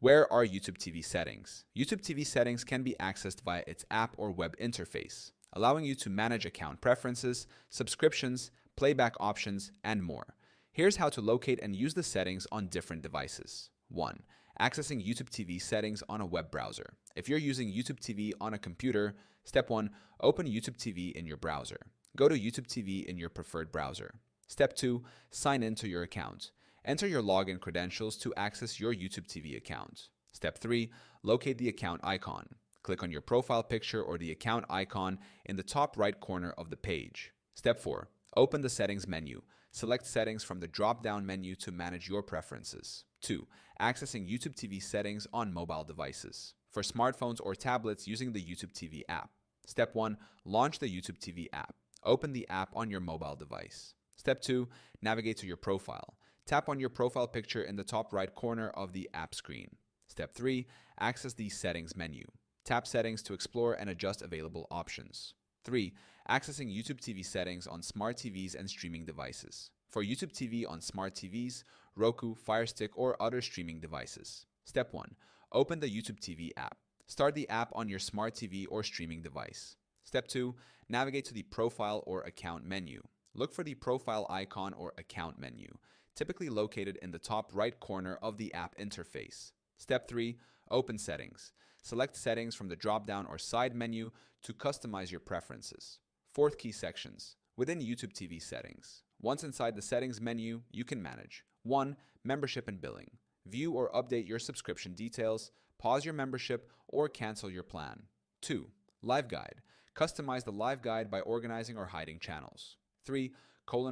Where are YouTube TV settings? YouTube TV settings can be accessed via its app or web interface, allowing you to manage account preferences, subscriptions, playback options, and more. Here's how to locate and use the settings on different devices. 1. Accessing YouTube TV settings on a web browser. If you're using YouTube TV on a computer, Step 1. Open YouTube TV in your browser. Go to YouTube TV in your preferred browser. Step 2. Sign in to your account. Enter your login credentials to access your YouTube TV account. Step 3. Locate the account icon. Click on your profile picture or the account icon in the top right corner of the page. Step 4. Open the Settings menu. Select Settings from the drop-down menu to manage your preferences. 2. Accessing YouTube TV settings on mobile devices. For smartphones or tablets using the YouTube TV app. Step 1. Launch the YouTube TV app. Open the app on your mobile device. Step 2. Navigate to your profile. Tap on your profile picture in the top right corner of the app screen. Step 3. Access the Settings menu. Tap Settings to explore and adjust available options. 3. Accessing YouTube TV settings on smart TVs and streaming devices. For YouTube TV on smart TVs, Roku, Fire Stick, or other streaming devices. Step 1. Open the YouTube TV app. Start the app on your smart TV or streaming device. Step 2. Navigate to the Profile or Account menu. Look for the Profile icon or Account menu, typically located in the top right corner of the app interface. Step 3. Open Settings. Select Settings from the drop-down or side menu to customize your preferences. 4th key sections. Within YouTube TV settings. Once inside the Settings menu, you can manage 1. Membership and billing. View or update your subscription details, pause your membership, or cancel your plan. 2. Live Guide. Customize the live guide by organizing or hiding channels. 3.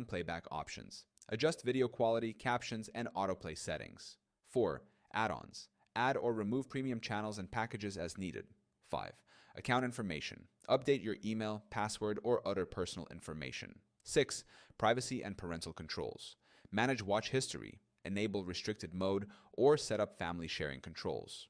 Playback options. Adjust video quality, captions, and autoplay settings. 4. Add-ons. Add or remove premium channels and packages as needed. 5. Account information. Update your email, password, or other personal information. 6. Privacy and parental controls. Manage watch history. Enable restricted mode or set up family sharing controls.